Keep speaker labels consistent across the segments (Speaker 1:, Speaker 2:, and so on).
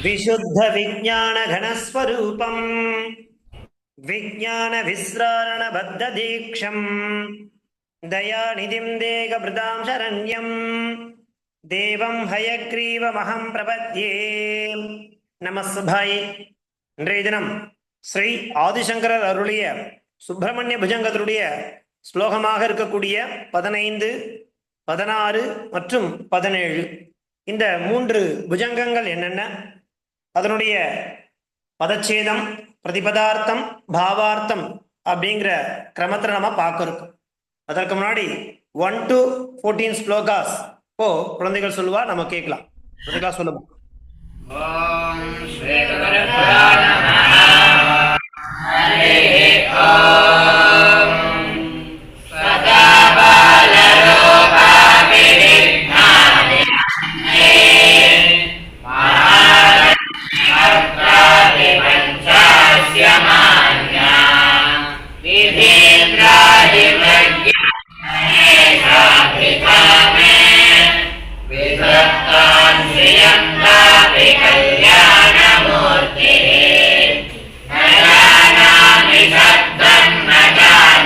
Speaker 1: विशुद्ध विज्ञान घनस्वरूपम् विज्ञान विस्रारण बद्ध दीक्षम् दयानिधिं देहभृतां शरण्यं देवं हयग्रीवमहं प्रपद्ये நமஸ்பாய். இன்றைய தினம் ஸ்ரீ ஆதிசங்கரர் அருளிய சுப்பிரமணிய புஜங்கத்தினுடைய ஸ்லோகமாக இருக்கக்கூடிய 15, 16 மற்றும் 17 இந்த 3 புஜங்கங்கள் என்னென்ன, அதனுடைய பதச்சேதம், பிரதிபதார்த்தம், பாவார்த்தம் அப்படிங்கிற கிரமத்தில் நம்ம பார்க்கறோம். அதற்கு முன்னாடி 1 to 14 ஸ்லோகாஸ் குழந்தைகள் சொல்லுவா, நம்ம கேட்கலாம். குழந்தைகளா சொல்லுவோம்.
Speaker 2: ஓம் ஸ்ரீ குருப்ரோ நமஹ. ஹரி ஓம். சதா பாலரூபா விரிக்ஞானே மகாரத்னாதி பஞ்சாஸ்ய மான்யா விதேந்திராதி பிரக்ஞானே சாபிதாமே விதத்தான் ஸ்ரீயந்தாபி கல்யாணமூர்த்திஹி நயானாமி சத்தம் நஜானாமி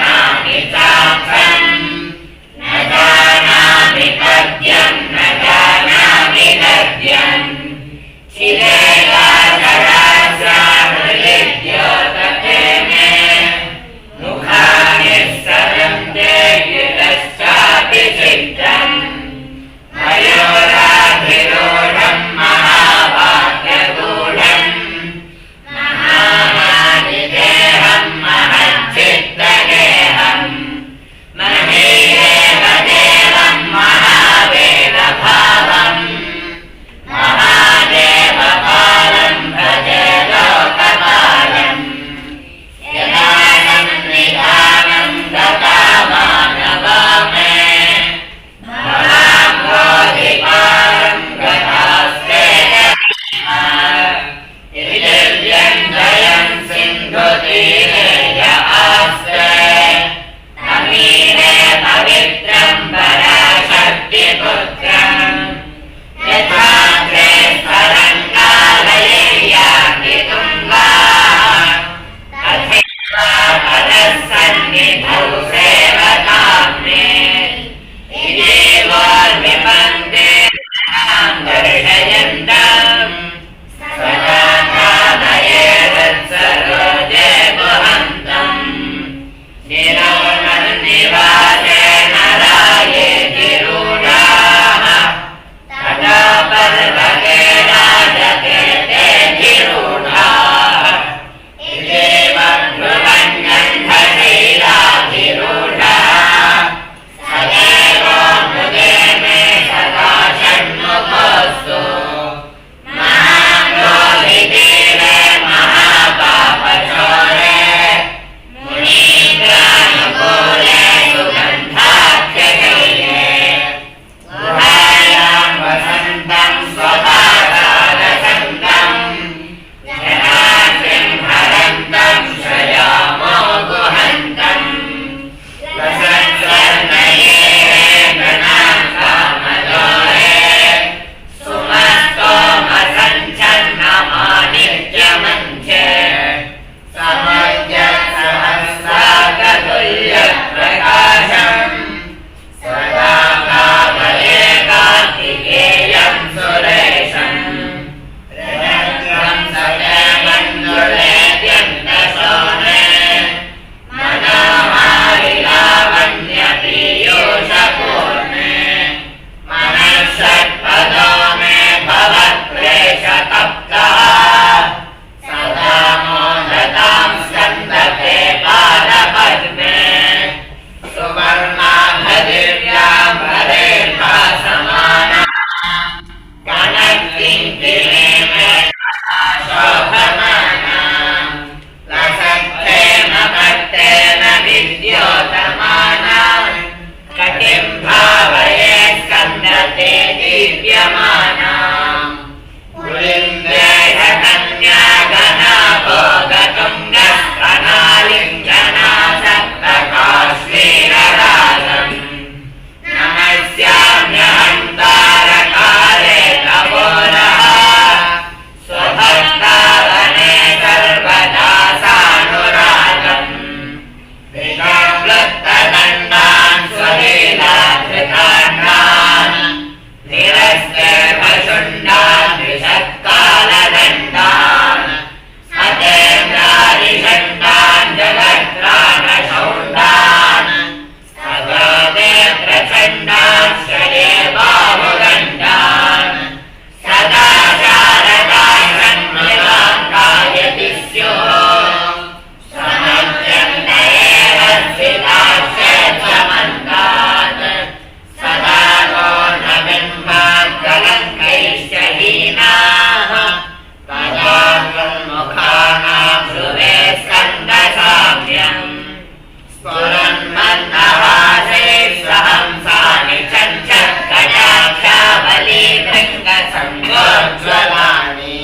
Speaker 2: सङ्गोज्ज्वलानि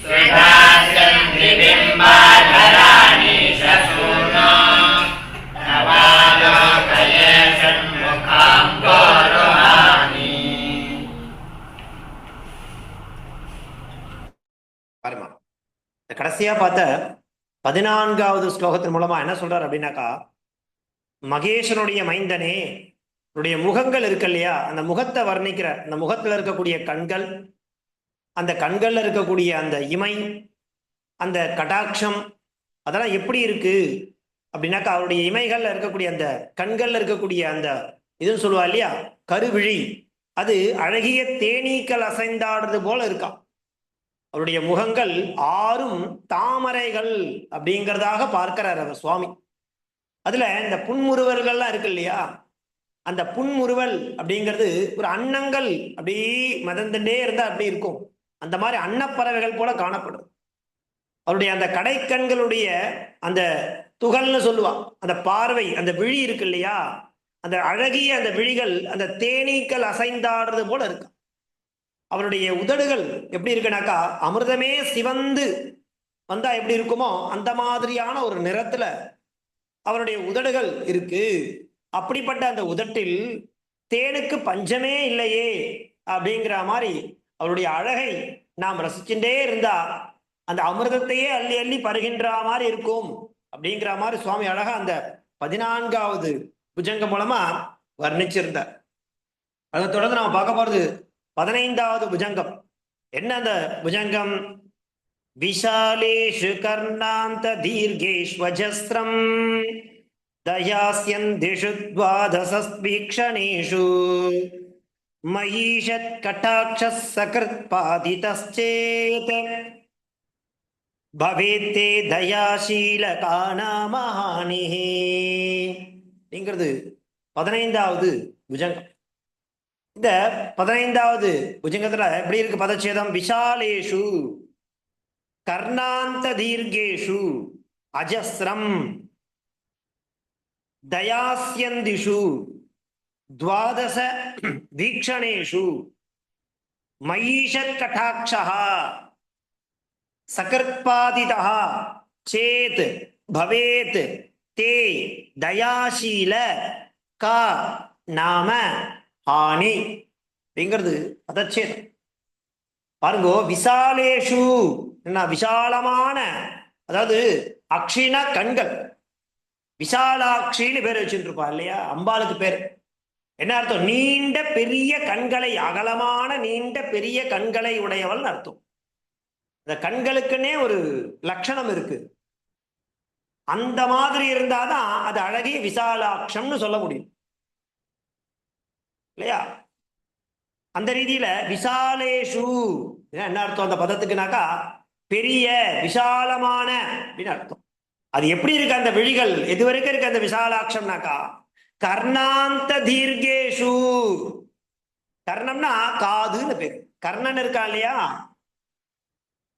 Speaker 2: स्फुटास्यन्ति बिम्बाधराणि शशूनो नवालोकये षण्मुखाम्बोरुहाणि
Speaker 1: பாருமா இந்த கடைசியா பார்த்த 14வது ஸ்லோகத்தின் மூலமா என்ன சொல்றாரு அப்படின்னாக்கா, மகேஷனுடைய மைந்தனே உன்னுடைய முகங்கள் இருக்கு இல்லையா, அந்த முகத்தை வர்ணிக்கிற, அந்த முகத்துல இருக்கக்கூடிய கண்கள், அந்த கண்கள்ல இருக்கக்கூடிய அந்த இமை, அந்த கடாட்சம், அதெல்லாம் எப்படி இருக்கு அப்படின்னாக்கா, அவருடைய இமைகள்ல இருக்கக்கூடிய அந்த கண்கள்ல இருக்கக்கூடிய அந்த இதுன்னு சொல்லுவா இல்லையா கருவிழி, அது அழகிய தேனீக்கள் அசைந்தாடுறது போல இருக்கா. அவருடைய முகங்கள் ஆறும் தாமரைகள் அப்படிங்கிறதாக பார்க்கிறார் அவர் சுவாமி. அதுல இந்த புன்முறுவல்கள்லாம் இருக்கு இல்லையா, அந்த புன்முறுவல் அப்படிங்கிறது ஒரு அன்னங்கள் அப்படி மதந்துட்டே இருந்தா அப்படி இருக்கும், அந்த மாதிரி அன்னப்பறவைகள் போல காணப்படும். அவருடைய அந்த கடைக்கண்களுடைய அந்த துகள்னு சொல்லுவா, அந்த பார்வை, அந்த விழி இருக்கு இல்லையா, அந்த அழகிய அந்த விழிகள் அந்த தேனீக்கள் அசைந்தாடுறது போல இருக்கு. அவருடைய உதடுகள் எப்படி இருக்குனாக்கா, அமிர்தமே சிவந்து வந்தா எப்படி இருக்குமோ அந்த மாதிரியான ஒரு நிறத்துல அவருடைய உதடுகள் இருக்கு. அப்படிப்பட்ட அந்த உதட்டில் தேனுக்கு பஞ்சமே இல்லையே அப்படிங்கிற மாதிரி அவருடைய அழகை நாம் ரசிச்சுட்டே இருந்தா அந்த அமிர்தத்தையே அள்ளி அள்ளி பருகின்ற மாதிரி இருக்கும் அப்படிங்கிற மாதிரி சுவாமி அழகா அந்த 14வது புஜங்கம் மூலமா வர்ணிச்சிருந்தார். அதை தொடர்ந்து நாம பார்க்க போறது 15வது புஜங்கம். என்ன அந்த புஜங்கம்? விஷாலேஷு கர்ணாந்த தீர்கேஷ்வஜஸ்ரம் தயாஸ்யந்திஷு த்வாதசஸ்வீக்ஷணேஷு மயீஷத் கட்டாட்சஸ் சகிருத் பாதிதஸ்சேத் பவேத்தே தயாசீலகானாமஹானிஹி அப்படிங்கிறது 15வது புஜங்கம். இந்த 15வது புஜங்கத்துல எப்படி இருக்கு பதச்சேதம்? விஷாலேஷு கர்ணாந்த தீர்கேஷு அஜஸ்ரம் தயாஸ்யந்திஷு துவாதச வீக்ஷணேஷு மயீஷத் கடாட்சஹ சகர்பாதிதஹ சேத் பவேத் தே தயாசீல கா நாம ஆணி அப்படிங்கிறது பதச்சேதம். பாருங்கோ, விசாலேஷு என்ன விஷாலமான, அதாவது அக்ஷின கண்கள், விஷாலாட்சின்னு பேர் வச்சுட்டு இருப்பா இல்லையா அம்பாளுக்கு பேர். என்ன அர்த்தம்? நீண்ட பெரிய கண்களை, அகலமான நீண்ட பெரிய கண்களை உடையவள் அர்த்தம். இந்த கண்களுக்குன்னே ஒரு லட்சணம் இருக்கு. அந்த மாதிரி இருந்தாதான் அது அழகிய விசாலாட்சம்னு சொல்ல முடியும் இல்லையா? அந்த ரீதியில விசாலேஷு என்ன அர்த்தம் அந்த பதத்துக்குனாக்கா, பெரிய விஷாலமான அப்படின்னு அர்த்தம். அது எப்படி இருக்கு அந்த விழிகள், எது வரைக்கும் இருக்கு அந்த விசாலாட்சம்னாக்கா, கர்ணாந்த தீர்கேஷு. கர்ணம்னா காதுன்னு பேரு. கர்ணன் இருக்கா இல்லையா,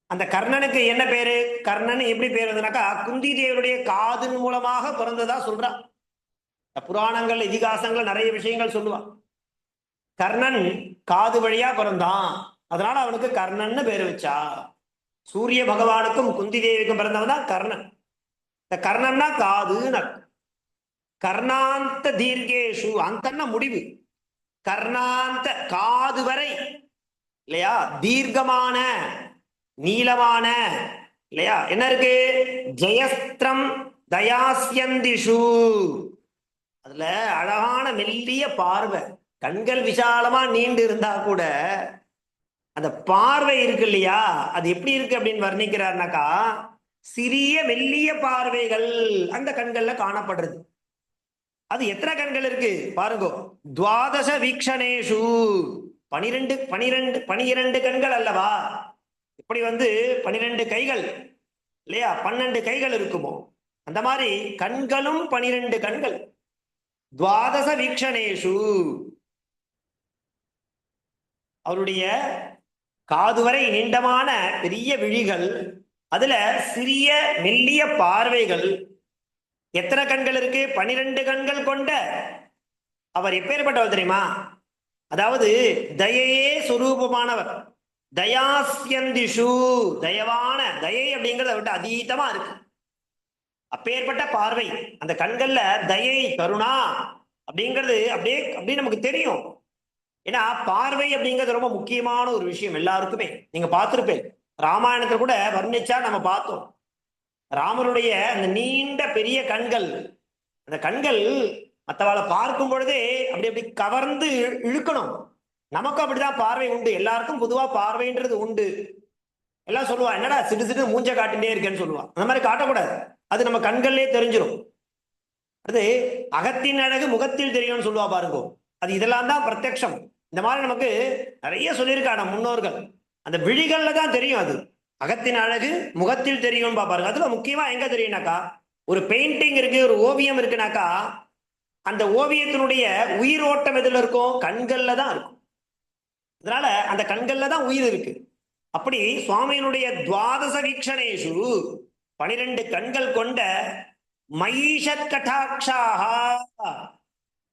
Speaker 1: அந்த கர்ணனுக்கு என்ன பேரு? கர்ணன் எப்படி பேர் வந்ததுனாக்கா, குந்தி தேவருடைய காதின் மூலமாக பிறந்ததா சொல்றா. புராணங்கள் இதிகாசங்கள் நிறைய விஷயங்கள் சொல்லுவான். கர்ணன் காது வழியா பிறந்தான், அதனால அவனுக்கு கர்ணன்னு பேர் வச்சா. சூரிய பகவானுக்கும் குந்தி தேவிக்கும் பிறந்தவன் தான் கர்ணன். இந்த கர்ணன்னா காதுன்னு. கர்ணாந்த தீர்கேஷு, அந்தன்னா முடிவு, கர்ணாந்த காது வரை இல்லையா, தீர்க்கமான நீளமான இல்லையா. என்ன இருக்கு? ஜெயஸ்திரம் தயாஸ்யந்திஷு, அதுல அழகான மெல்லிய பார்வை. கண்கள் விசாலமா நீண்டு இருந்தா கூட அந்த பார்வை இருக்கு இல்லையா, அது எப்படி இருக்கு அப்படின்னு வர்ணிக்கிறார்னாக்கா, சிறிய மெல்லிய பார்வைகள் அந்த கண்கள்ல காணப்படுறது. அது எத்தனை கண்கள் இருக்கு பாருங்க, துவாதச வீக்ஷணேஷு, 12 கண்கள் அல்லவா. இப்படி 12 கைகள் இல்லையா, 12 கைகள் இருக்குமோ அந்த மாதிரி கண்களும் 12 கண்கள். துவாதச வீக்ஷணேஷு, அவருடைய காது வரை நீண்டமான பெரிய விழிகள், அதுல சிறிய மெல்லிய பார்வைகள். எத்தனை கண்கள் இருக்கு? 12 கண்கள் கொண்ட அவர் எப்பேற்பட்டவர் தெரியுமா? அதாவது தயையே சுரூபமானவர். தயாஸ்யந்திஷு, தயவான, தயை அப்படிங்கிறத விட்டு அதீதமா இருக்கு. அப்பேற்பட்ட பார்வை அந்த கண்கள்ல தயை கருணா அப்படிங்கிறது அப்படியே நமக்கு தெரியும். ஏன்னா பார்வை அப்படிங்கிறது ரொம்ப முக்கியமான ஒரு விஷயம் எல்லாருக்குமே. நீங்க பார்த்திருப்பேன், ராமாயணத்துல கூட வர்ணிச்சா நம்ம பார்த்தோம். ராமருடைய அந்த நீண்ட பெரிய கண்கள், அந்த கண்கள் மற்றவாளை பார்க்கும் பொழுதே அப்படி கவர்ந்து இழுக்கணும். நமக்கும் அப்படிதான் பார்வை உண்டு, எல்லாருக்கும் பொதுவா பார்வைன்றது உண்டு. எல்லாம் சொல்லுவா, என்னடா சிடு சிடு மூஞ்ச காட்டுட்டே இருக்கேன்னு சொல்லுவா. அந்த மாதிரி காட்டக்கூடாது, அது நம்ம கண்கள்லயே தெரிஞ்சிடும். அது அகத்தின் அழகு முகத்தில் தெரியும்னு சொல்லுவா பாருங்க. அது இதெல்லாம் தான் பிரத்யக்ஷம். இந்த மாதிரி நமக்கு நிறைய சொல்லியிருக்காங்க முன்னோர்கள். அந்த விழிகள்ல தான் தெரியும். அது அகத்தின் அழகு முகத்தில் தெரியும் பாருங்க. அதுல முக்கியமா எங்க தெரியும்னாக்கா, ஒரு பெயிண்டிங் இருக்கு, ஒரு ஓவியம் இருக்குனாக்கா, அந்த ஓவியத்தினுடைய உயிரோட்டம் எதுல இருக்கும்? கண்கள்ல தான் இருக்கும். அதனால அந்த கண்கள்ல தான் உயிர் இருக்கு. அப்படி சுவாமியினுடைய துவாதச வீக்ஷணேஷு, 12 கண்கள் கொண்ட மயீஷத் கடாட்சாஹ.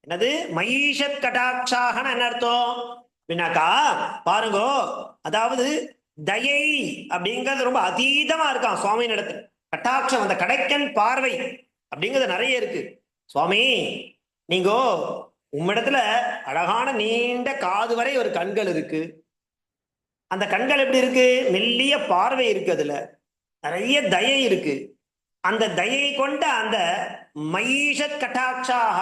Speaker 1: என்னது மயீஷத் கடாட்சாஹன்னு என்ன அர்த்தம் அப்படின்னாக்கா பாருங்க, அதாவது தயை அப்படிங்கிறது ரொம்ப அதீதமா இருக்கான் சுவாமியின் இடத்துல. கட்டாட்சம், அந்த கடைக்கன் பார்வை அப்படிங்கிறது நிறைய இருக்கு. சுவாமி நீங்க உம்மிடத்துல அழகான நீண்ட காது வரை ஒரு கண்கள் இருக்கு. அந்த கண்கள் எப்படி இருக்கு? மெல்லிய பார்வை இருக்கு, அதுல நிறைய தயை இருக்கு. அந்த தயை கொண்ட அந்த மயீஷத் கட்டாட்சாக,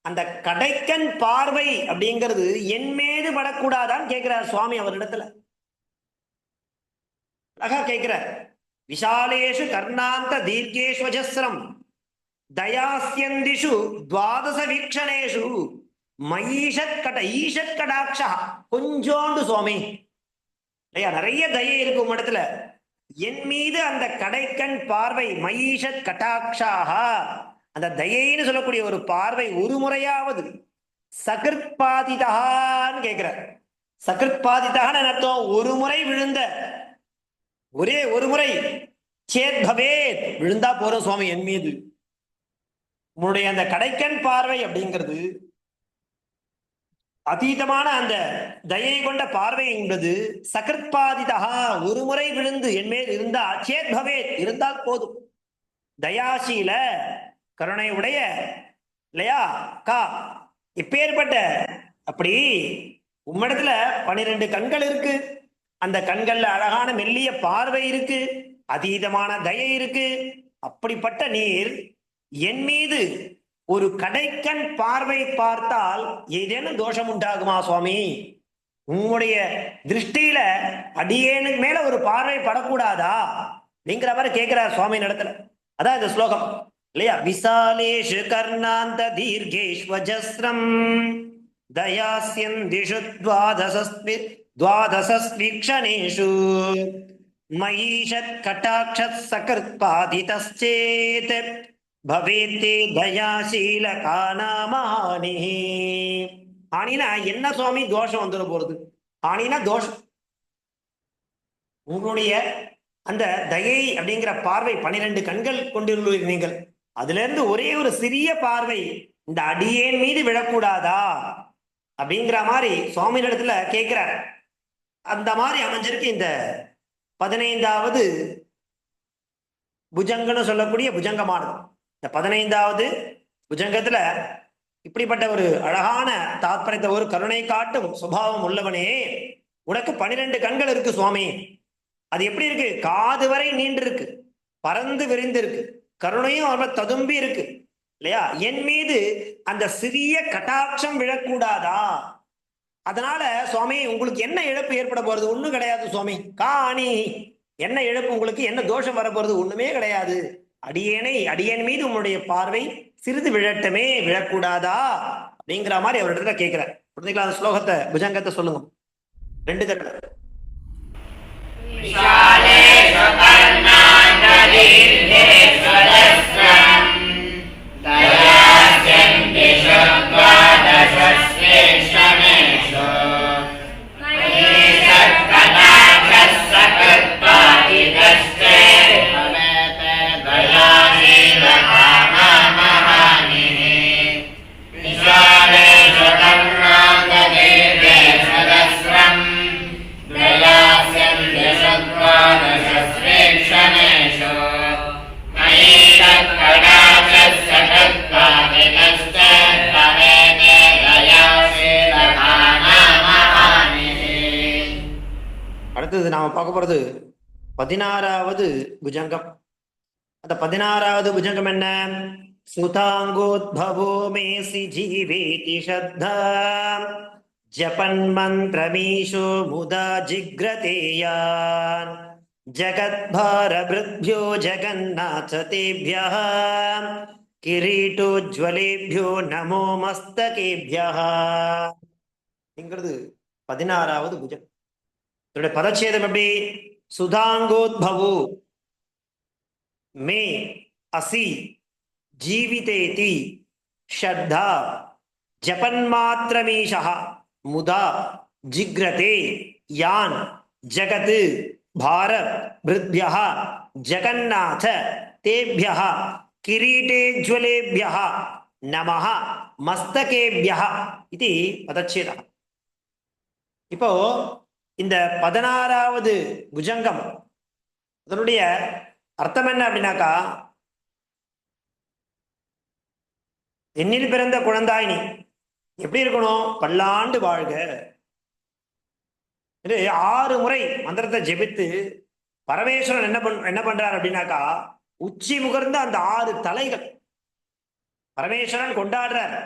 Speaker 1: அந்த கடைக்கன் பார்வை அப்படிங்கிறது என் மீது படக்கூடாதான்னு கேட்கிறார் சுவாமி அவரிடத்துல. அழகா கேட்கிறார். விஷாலேஷு கர்ணாந்த தீர்க்கேஷ்வஜஸ்ரம் தயாஸ்யந்திஷு துவாதச வீக்ஷணேஷு மயீஷத் ஈஷத் கடாட்சா. கொஞ்சோண்டு சுவாமி இல்லையா, நிறைய தயை இருக்கு உம்மிடத்துல. என் மீது அந்த கடைக்கண் பார்வை மயீஷத் கட்டாட்சாக, அந்த தயைன்னு சொல்லக்கூடிய ஒரு பார்வை ஒரு முறையாவது சகிருத்பாதிதான்னு கேட்கிறார். சகிருத்பாதிதான்னு அர்த்தம் ஒரு முறை விழுந்த, ஒரே ஒரு முறை சேத் பவேத், விழுந்தா போறோம் சுவாமி என் மீது. உன்னுடைய அந்த கடைக்கண் பார்வை அப்படிங்கிறது அதீதமான அந்த தயை கொண்ட பார்வை என்பது சகிருத்பாதிதா, ஒரு முறை விழுந்து என் மேல் இருந்தா சேத் பவேத், இருந்தால் போதும். தயாசீல, கருணை உடைய இல்லையா கா, இப்பேற்பட்ட அப்படி உம்மிடத்துல 12 கண்கள் இருக்கு. அந்த கண்கள்ல அழகான மெல்லிய பார்வை இருக்கு, அதீதமான தயை இருக்கு. அப்படிப்பட்ட நீர் என் மீது ஒரு கடைக்கண் பார்வை பார்த்தால் ஏதேனும் தோஷம் உண்டாகுமா சுவாமி? உங்களுடைய திருஷ்டியில அடியேனுக்கு மேல ஒரு பார்வை படக்கூடாதா அப்படிங்கிற மாதிரி கேட்கிறார் சுவாமி இடத்துல. அதான் இந்த ஸ்லோகம் இல்லையா, விசாலேஷு கர்ணாந்த தீர்கேஷ்வஜஸ்ரம் தயாஸ்யந்திஷு துவாதசஸ்வீக்ஷணேஷு மயீஷத் கட்டாட்சத் சகிருத்பாதிதச்சேத் பவேத்தே தயாசீல காணாமஹானி. ஆனினா என்ன சுவாமி தோஷம் வந்துட போறது? ஆனினா தோஷம். உங்களுடைய அந்த தயை அப்படிங்கிற பார்வை 12 கண்கள் கொண்டுள்ளீர்கள் நீங்கள். அதுல இருந்து ஒரே ஒரு சிறிய பார்வை இந்த அடியேன் மீது விழக்கூடாதா அப்படிங்கிற மாதிரி சுவாமி இடத்துல கேட்கிறார். அந்த மாதிரி அமைஞ்சிருக்கு இந்த 15வது புஜங்கன்னு சொல்லக்கூடிய புஜங்கமானது. இந்த 15வது புஜங்கத்துல இப்படிப்பட்ட ஒரு அழகான தாத்பரியத்தை, ஒரு கருணை காட்டும் சுபாவம் உள்ளவனே, உனக்கு 12 கண்கள் இருக்கு சுவாமி. அது எப்படி இருக்கு? காது வரை நீண்டு இருக்கு, பறந்து விரிந்து இருக்கு, கருணையும் அவ ததும்பி இருக்கு இல்லையா. என் மீது அந்த சிறிய கட்டாட்சம் விழக்கூடாதா? அதனால சுவாமி உங்களுக்கு என்ன இழப்பு ஏற்பட போறது? ஒண்ணும் கிடையாது சுவாமி. காணி, என்ன இழப்பு உங்களுக்கு, என்ன தோஷம் வர போறது? ஒண்ணுமே கிடையாது. அடியேன் மீது உங்களுடைய பார்வை சிறிது விழட்டமே, விழக்கூடாதா அப்படிங்கிற மாதிரி அவர்கிட்ட கேட்கிறார். புரிஞ்சுக்கலாம்? அந்த ஸ்லோகத்தை புஜங்கத்தை சொல்லுங்க 2 தடவை.
Speaker 2: Vishale Jagannatha
Speaker 1: அடுத்தது நாம பார்க்க போறது 16வது புஜங்கம். அந்த 16வது புஜங்கம் என்ன? சுதாங்கோத்பவோ மேசி ஜீவேதி ஸ்ரத்தா ஜபன் மந்திரமீஷோ முதா ஜிக்ரதேயான் ஜகத்பாரபிருத்யோ ஜகன்னாத தேப்யः கிரீட்டோஜ்வலேப்யோ நமோ மஸ்தகேப்யः. என்கிறது 16வது புஜம். இதோட பதச்சேதம் எப்படி? சுதாங்கோத்பவு மே அசி ஜீவிதேதி ஷத்தா ஜபன்மாத்ரமீஷா முதா ஜிக்ரதே யான் ஜகத் பார பிருத்யः ஜகன்னாத தேப்யः கிரீட்டேஜ்வலேப்யः நமः மஸ்தகேப்யः இது பதச்சேதம். இப்போ இந்த 16வது புஜங்கம் அதனுடைய அர்த்தம் என்ன அப்படின்னாக்கா, என்னில் பிறந்த குழந்தாய் நீ எப்படி இருக்கணும்? பல்லாண்டு வாழ்க. 6 முறை மந்திரத்தை ஜெபித்து பரமேஸ்வரன் என்ன பண்றார் அப்படின்னாக்கா, உச்சி முகர்ந்த அந்த 6 தலைகள் பரமேஸ்வரன் கொண்டாடுறார்.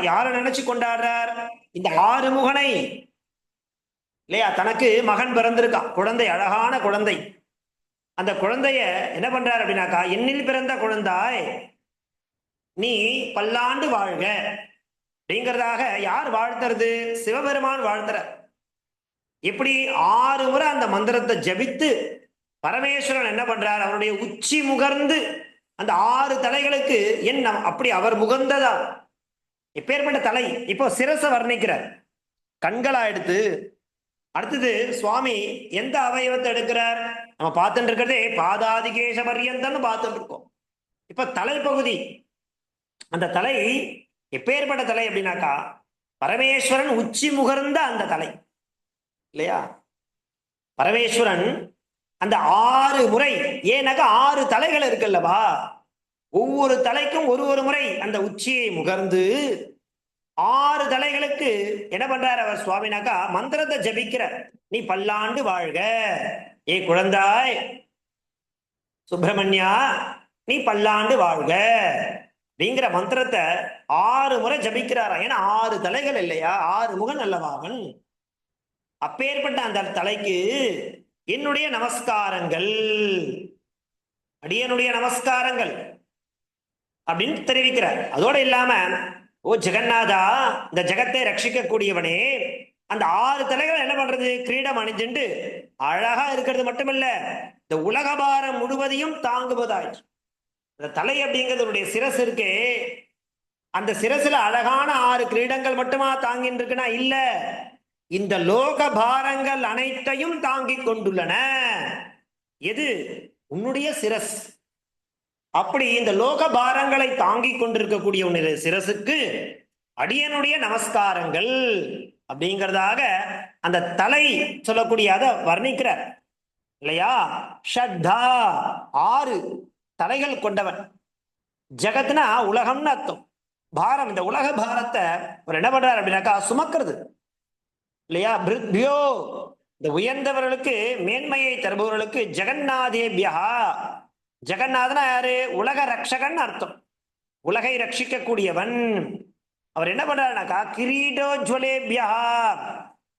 Speaker 1: யார நினைச்சு கொண்டாடுறார்? இந்த 6 முகனை இல்லையா? தனக்கு மகன் பிறந்திருக்கான், குழந்தை, அழகான குழந்தை. அந்த குழந்தைய என்ன பண்றார் அப்படின்னாக்கா, என்னில் பிறந்த குழந்தாய் நீ பல்லாண்டு வாழ்க அப்படிங்கிறதாக யார் வாழ்த்துறது? சிவபெருமான் வாழ்த்துற. எப்படி? 6 முறை அந்த மந்திரத்தை ஜபித்து பரமேஸ்வரன் என்ன பண்றார்? அவருடைய உச்சி முகர்ந்து அந்த 6 தலைகளுக்கு என்ன அப்படி அவர் முகர்ந்ததா எப்பேற்பட்ட தலை. இப்போ சிரச வர்ணிக்கிறார், கண்களா எடுத்து. அடுத்தது சுவாமி எந்த அவயவத்தை எடுக்கிறார்? நம்ம பார்த்துட்டு இருக்கிறதே பாதாதிகேச பர்யந்தம்னு பார்த்துட்டு இருக்கோம். இப்ப தலைப்பகுதி, அந்த தலை எப்பேற்பட்ட தலை அப்படின்னாக்கா, பரமேஸ்வரன் உச்சி முகர்ந்த அந்த தலை இல்லையா? பரமேஸ்வரன் அந்த 6 முறை, ஏன்னாக்கா 6 தலைகள் இருக்குல்லவா, ஒவ்வொரு தலைக்கும் ஒரு முறை அந்த உச்சியை முகர்ந்து 6 தலைகளுக்கு என்ன பண்றார் அவர் சுவாமினாக்கா, மந்திரத்தை ஜபிக்கிறார். நீ பல்லாண்டு வாழ்க, ஏ குழந்தாய் சுப்பிரமணியா நீ பல்லாண்டு வாழ்க அப்படிங்கிற மந்திரத்தை 6 முறை ஜபிக்கிறாரா. ஏன்னா 6 தலைகள் இல்லையா, 6 முகன் அல்லவா அவன். அப்பேற்பட்ட அந்த தலைக்கு என்னுடைய நமஸ்காரங்கள், அடியனுடைய நமஸ்காரங்கள் அப்படின்னு தெரிவிக்கிறார். அதோட இல்லாம, ஓ ஜெகநாதா, இந்த ஜெகத்தை ரட்சிக்க கூடியவனே, அந்த 6 தலைகள் என்ன பண்றது? கிரீடம் அணிஞ்சுண்டு அழகா இருக்கிறது மட்டுமல்ல, இந்த உலகபாரம் முழுவதையும் தாங்குவதாயிற்று. இந்த தலை அப்படிங்கிறதுடைய சிரசு இருக்கே, அந்த சிரசுல அழகான 6 கிரீடங்கள் மட்டுமா தாங்கின்னு இருக்குன்னா இல்ல, இந்த லோக பாரங்கள் அனைத்தையும் தாங்கிக் கொண்டுள்ளன. எது? உன்னுடைய சிரஸ். அப்படி இந்த லோக பாரங்களை தாங்கிக் கொண்டிருக்கக்கூடிய உன்னுடைய சிரசுக்கு அடியனுடைய நமஸ்காரங்கள் அப்படிங்கிறதாக அந்த தலை சொல்லக்கூடிய அதை வர்ணிக்கிறார் இல்லையா? ஷத்தா 6 தலைகள் கொண்டவன். ஜெகத்னா உலகம்னு அர்த்தம். பாரம், இந்த உலக பாரத்தை அவர் என்ன பண்றார் அப்படின்னாக்கா சுமக்கிறது இல்லையா? பிருத்யோ, இந்த உயர்ந்தவர்களுக்கு மேன்மையை தருபவர்களுக்கு, ஜெகநாதேபியா, ஜெகநாதனா யாரு? உலக ரக்ஷகன் அர்த்தம், உலகை ரட்சிக்கக்கூடியவன். அவர் என்ன பண்றாருனாக்கா, கிரீடோஜ்வலேபியா,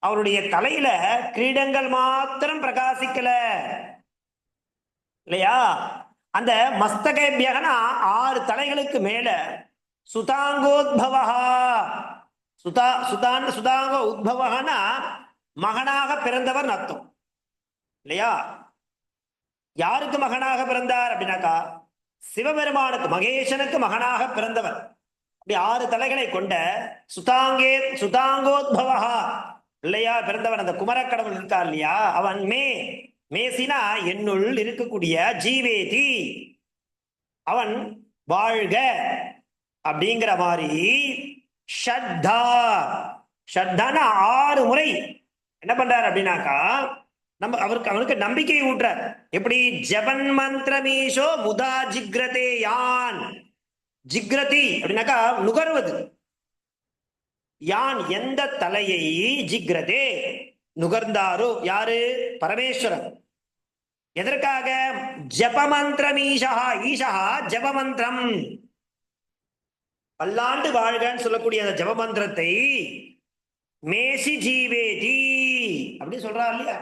Speaker 1: அவருடைய தலையில கிரீடங்கள் மாத்திரம் பிரகாசிக்கல இல்லையா? அந்த மஸ்தகேபியகனா 6 தலைகளுக்கு மேல சுதாங்கோத்பவா, சுதாங்க உத்பவனா மகனாக பிறந்தவர் அர்த்தம் இல்லையா? யாருக்கு மகனாக பிறந்தார் அப்படின்னாக்கா, சிவபெருமானுக்கு, மகேசனுக்கு மகனாக பிறந்தவர். அப்படி 6 தலைகளை கொண்ட சுதாங்கோத்பவா இல்லையா பிறந்தவன் அந்த குமரக்கடவுள் இருக்கா இல்லையா, அவன் மேசினா என்னுள் இருக்கக்கூடிய ஜீவேதி, அவன் வாழ்க அப்படிங்கிற மாதிரி ஷத்தா, ஷத்தான 6 முறை என்ன பண்றார் அப்படின்னாக்கா, அவனுக்கு நம்பிக்கை ஊட்டுறார். எப்படி? ஜபன் மந்திரமீஷோ முதா ஜிக்ரதே யான். ஜிக்ரதி அப்படின்னாக்கா நுகர்வது. யான் எந்த தலையை, ஜிக்ரதே நுகர்ந்தாரோ யாரு? பரமேஸ்வரன். எதற்காக? ஜபமந்திரம் ஈஷா. ஈஷா ஜபமந்திரம், பல்லாண்டு வாழ்கன்னு சொல்லக்கூடிய அந்த ஜபமந்திரத்தை மேசி ஜீவேதி அப்படி சொல்றாரு இல்லையா?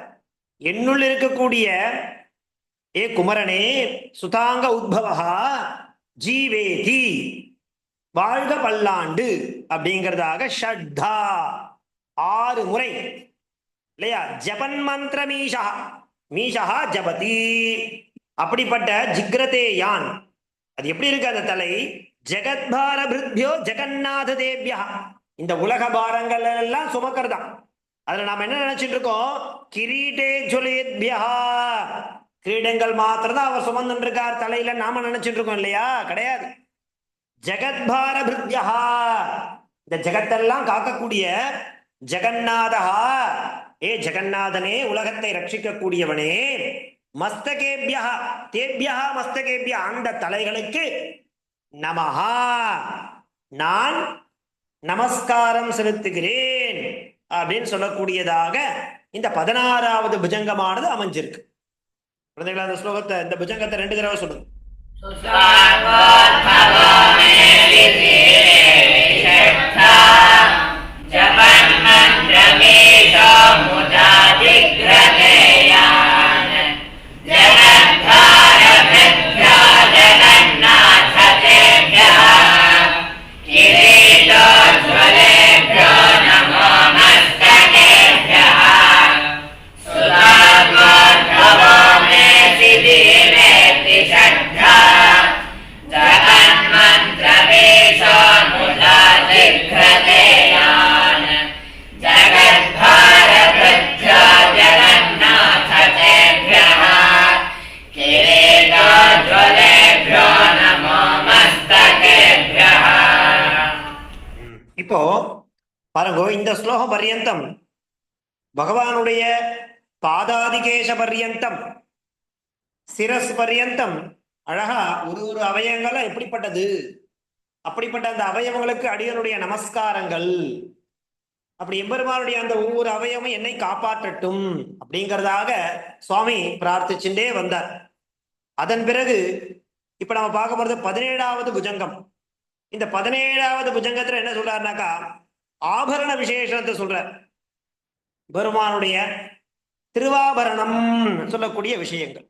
Speaker 1: என்னுள் இருக்கக்கூடிய ஏ குமரனே சுதாங்க உத்பவா ஜீவேதி வாழ்க பல்லாண்டு அப்படிங்கிறதாக ஷட்டா 6 முறை இல்லையா? ஜபன் மந்திர மீஷா, மீஷா ஜபதி. அப்படிப்பட்ட ஜிக்ரதே யான், அது எப்படி இருக்கு அந்த தலை? ஜெகத்பார பிருத்யோ ஜெகநாத தேவ்யா, இந்த உலக பாரங்கள் எல்லாம் சுமக்கிறதா. அதுல நாம என்ன நினைச்சிட்டு இருக்கோம்? கிரீடே ஜுலேத்யா, கிரீடங்கள் மாத்திரம் தான் அவர் சுமந்துட்டு இருக்கார் தலையில நாம நினைச்சிட்டு இருக்கோம் இல்லையா? கிடையாது. ஜெகத்பார பிருத்யா, இந்த ஜெகத்தெல்லாம் காக்கக்கூடிய ஜெகநாதா, ஏ ஜெகநாதனே உலகத்தை ரட்சிக்கக்கூடியவனே, மஸ்தகேபியா தேபியா மஸ்தகேபியா, அந்த தலைகளுக்கு நமஹா நான் நமஸ்காரம் செலுத்துகிறேன் அப்படின்னு சொல்லக்கூடியதாக இந்த 16வது புஜங்கமானது அமைஞ்சிருக்கு. குழந்தைகளா, அந்த ஸ்லோகத்தை, இந்த புஜங்கத்தை 2 தடவை சொல்லுங்க. இப்போ பாருங்க, இந்த ஸ்லோகம் பர்யந்தம் பகவானுடைய பாதாதிகேச பர்யந்தம், சிரஸ் பர்யந்தம் அழகா ஒரு அவயவங்களும் எப்படிப்பட்டது, அப்படிப்பட்ட அந்த அவயவங்களுக்கு அடியனுடைய நமஸ்காரங்கள், அப்படி எம்பெருமானுடைய அந்த ஒவ்வொரு அவயவமும் என்னை காப்பாற்றட்டும் அப்படிங்கிறதாக சுவாமி பிரார்த்திச்சுட்டே வந்தார். அதன் பிறகு இப்ப நம்ம பார்க்க போறது 17வது புஜங்கம். இந்த 17வது புஜங்கத்துல என்ன சொல்றாருனாக்கா, ஆபரண விசேஷத்தை சொல்றார். பெருமானுடைய திருவாபரணம் சொல்லக்கூடிய விஷயங்கள்,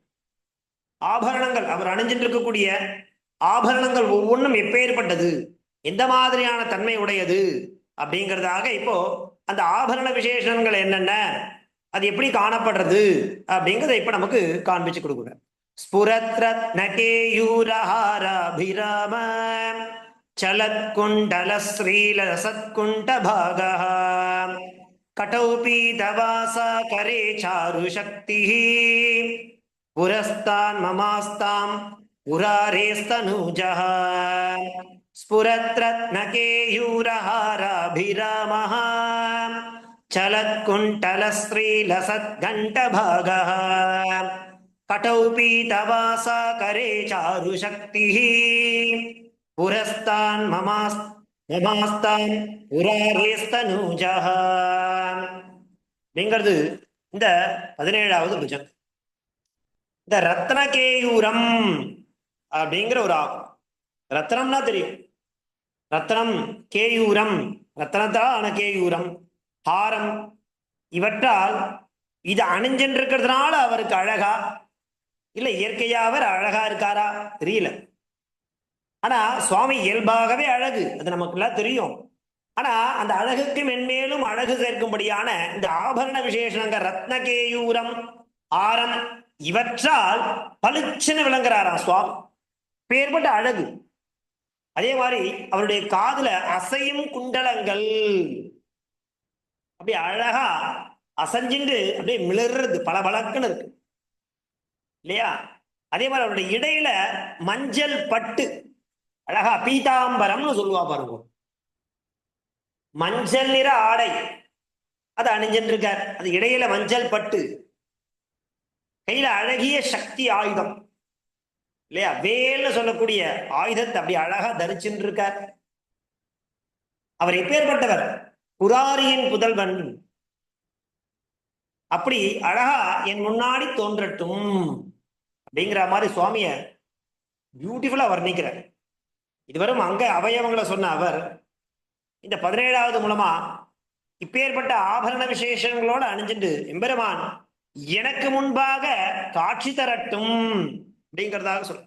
Speaker 1: ஆபரணங்கள், அவர் அணிஞ்சிட்டு இருக்கக்கூடிய ஆபரணங்கள் ஒவ்வொன்றும் எப்பேற்பட்டது, எந்த மாதிரியான தன்மை உடையது அப்படிங்கிறதாக இப்போ அந்த ஆபரண விசேஷங்கள் என்னென்ன, அது எப்படி காணப்படுறது அப்படிங்கிறத இப்ப நமக்கு காண்பிச்சு கொடுக்குற. ஸ்புரத்ரத்னகேயூரஹாராபிராம சலத்குண்டல ஸ்ரீலசத்குண்ட பாகா கட்டௌ பீதவாசா கரே சாரு சக்தி புரஸ்தான் மமாஸ்தாம் புராரேஸ்தனூஜः ஸ்புரத்ரத்னகேயூரஹாராபிராமः சலத்குண்டல ஸ்ரீலசத்கண்ட பாகः கட்டௌ பீதவாசா கரே சாரு சக்தி புரஸ்தான் மமாஸ்தாம் புராரேஸ்தனூஜः அப்படிங்கிறது இந்த 17வது புஜம். இந்த ரத்னகேயூரம் அப்படிங்கிற ஒரு ஆகும். ரத்னம்னா தெரியும், ரத்னம், கேயூரம், ரத்னத்தால் ஆன கேயூரம், ஹாரம், இவற்றால் இது அணிஞ்சென்றிருக்கிறதுனால அவருக்கு அழகா இல்ல இயற்கையா அவர் அழகா இருக்காரா தெரியல. ஆனா சுவாமி இயல்பாகவே அழகு, அது நமக்கு எல்லாம் தெரியும். ஆனா அந்த அழகுக்கு மென்மேலும் அழகு சேர்க்கும்படியான இந்த ஆபரண விசேஷங்கள் ரத்னகேயூரம், ஆரம், இவற்றால் பளிச்சுன்னு விளங்குறாராம் சுவாமி. பேர்பட்ட அழகு. அதே மாதிரி அவருடைய காதுல அசையும் குண்டலங்கள், அப்படி அழகா அசைஞ்சிண்டு அப்படியே மிளறது, பளபளக்குன்னு இருக்கு இல்லையா? அதே மாதிரி அவருடைய இடையில மஞ்சள் பட்டு, அழகா பீதாம்பரம்னு சொல்லுவா பாருங்க, மஞ்சள் நிற ஆடை அது அணிஞ்சிருக்கார். அது இடையில மஞ்சள் பட்டு, கையில அழகிய சக்தி ஆயுதம் இல்லையா, வேல்னு சொல்லக்கூடிய ஆயுதத்தை அப்படி அழகா தரிச்சுட்டு இருக்கார். அவர் எப்பேற்பட்டவர்? புராரியின் புதல்வன். அப்படி அழகா என் முன்னாடி தோன்றட்டும் அப்படிங்கிற மாதிரி சுவாமிய பியூட்டிஃபுல்லா வர்ணிக்கிறார். இதுவரும் அங்க அவயவங்களை சொன்ன அவர் இந்த 17வது மூலமா இப்பேற்பட்ட ஆபரண விசேஷங்களோட அணிஞ்சிட்டு எம்பெருமான் எனக்கு முன்பாக காட்சி தரட்டும் அப்படிங்கிறதாக சொல்ல.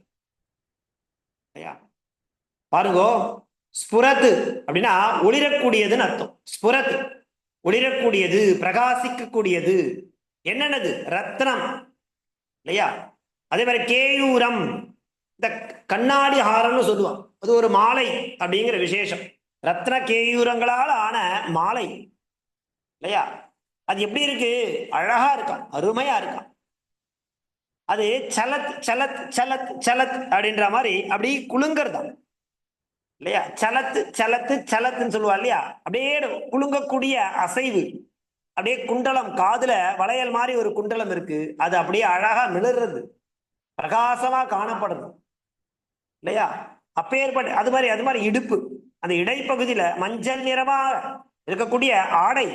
Speaker 1: பாருங்கோ, ஸ்புரத்து அப்படின்னா ஒளிரக்கூடியதுன்னு அர்த்தம். ஸ்புரத்து ஒளிரக்கூடியது, பிரகாசிக்கக்கூடியது. என்னென்னது? ரத்னம் இல்லையா? அதே மாதிரி கேயூரம், இந்த கண்ணாடி ஹாரம்னு சொல்லுவான், அது ஒரு மாலை அப்படிங்கிற விசேஷம். ரத்ன கேயூரங்களால் ஆன மாலை இல்லையா? அது எப்படி இருக்கு? அழகா இருக்கான், அருமையா இருக்கான். அது சலத் சலத் சலத் சலத் அப்படின்ற மாதிரி அப்படி குலுங்கறதான் இல்லையா? சலத்து சலத்து சலத்துன்னு சொல்லுவா இல்லையா? அப்படியே குலுங்கக்கூடிய அசைவு. அப்படியே குண்டலம், காதுல வளையல் மாதிரி ஒரு குண்டலம் இருக்கு, அது அப்படியே அழகா மிளறது, பிரகாசமா காணப்படுது இல்லையா? அப்பேற்பட்ட அது மாதிரி இடுப்பு, அந்த இடைப்பகுதியில மஞ்சள் நிறமா இருக்கக்கூடிய ஆடை.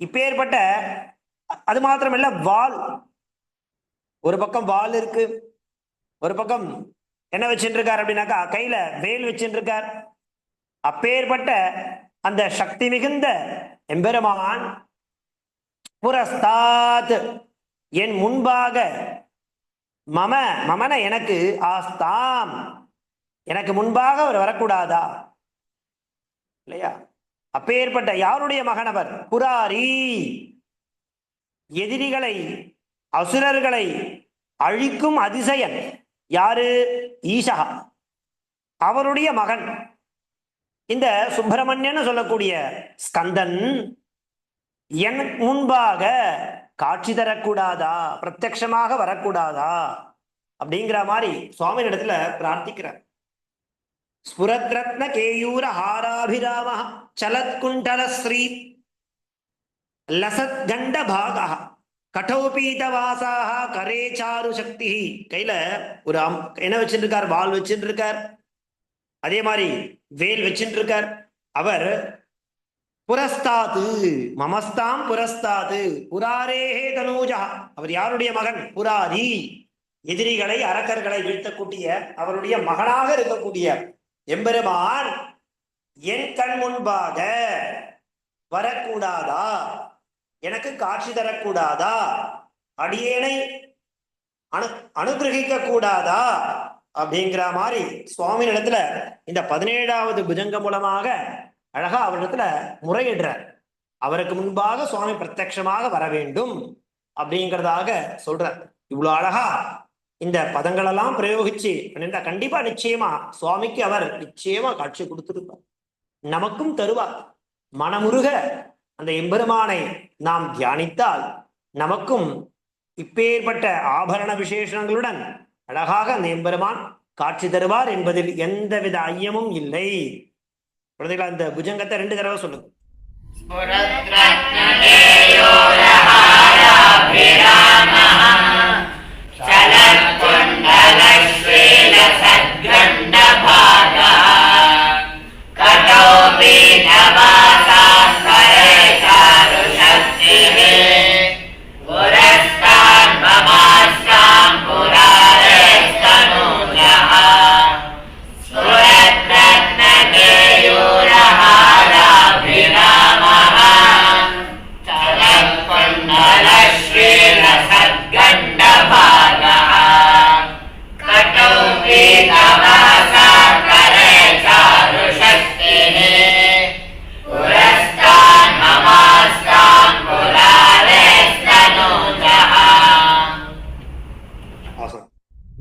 Speaker 1: இப்பேற்பட்ட அது மாத்திரமல்ல, வால், ஒரு பக்கம் வால் இருக்கு, ஒரு பக்கம் என்ன வச்சுட்டு இருக்கார் அப்படின்னாக்கா கையில வேல் வச்சுட்டு இருக்கார். அப்பேற்பட்ட அந்த சக்தி மிகுந்த எம்பெருமான் புரஸ்தாத் என் முன்பாக, மம மமன எனக்கு, ஆஸ்தாம் எனக்கு முன்பாக அவர் வரக்கூடாதா இல்லையா? அப்பேற்பட்ட யாருடைய மகனவர்? புராரி, எதிரிகளை அசுரர்களை அழிக்கும் அதிசயன். யாரு? ஈசா, அவருடைய மகன். இந்த சுப்பிரமணியன் சொல்லக்கூடிய ஸ்கந்தன் என் முன்பாக காட்சி தரக்கூடாதா, பிரத்யட்சமாக வரக்கூடாதா அப்படிங்கிற மாதிரி சுவாமி இடத்துல பிரார்த்திக்கிறார். ஸ்புரத்ரத்ன கேயூர ஹாராபிராம சலத்குண்டல ஸ்ரீ லசத் கண்ட பாகா கடோபீதவாசாக கரேச்சாரு சக்தி. கையில ஒரு என்ன வச்சுட்டு இருக்கார்? வால் வச்சுட்டு இருக்கார், அதே மாதிரி வேல் வச்சுட்டு இருக்கார். அவர் புரஸ்தாது, மமஸ்தாம் புரஸ்தாது புராரேஹே தனூஜா, அவர் யாருடைய மகன்? புராரி, எதிரிகளை அரக்கர்களை வீழ்த்தக்கூடிய அவருடைய மகனாக இருக்கக்கூடிய எம்பெருமான் என் கண் முன்பாக வரக்கூடாதா, எனக்கு காட்சி தரக்கூடாதா, அடியேனை அனுகிரகிக்க கூடாதா அப்படிங்கிற மாதிரி சுவாமி இடத்துல இந்த 17வது புஜங்க மூலமாக அழகா அவரிடத்துல முறையிடுறார். அவருக்கு முன்பாக சுவாமி பிரத்யட்சமாக வர வேண்டும் அப்படிங்கிறதாக சொல்றார். இவ்வளவு அழகா இந்த பதங்களெல்லாம் பிரயோகிச்சு கண்டிப்பா நிச்சயமா சுவாமிக்கு அவர் நிச்சயமா காட்சி கொடுத்திருப்பார், நமக்கும் தருவார். மனமுருக அந்த எம்பெருமானை நாம் தியானித்தால் நமக்கும் இப்பேற்பட்ட ஆபரண விசேஷங்களுடன் அழகாக அந்த எம்பெருமான் காட்சி தருவார் என்பதில் எந்தவித ஐயமும் இல்லை. குழந்தைகளா, இந்த புஜங்கத்தை 2 தடவை சொல்லுங்க.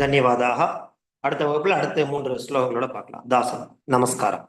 Speaker 1: ಧನ್ಯವಾದ. அடுத்த வகுப்புல அடுத்த 3 ஸ்லோகங்களோட பார்க்கலாம். தாசன் நமஸ்காரம்.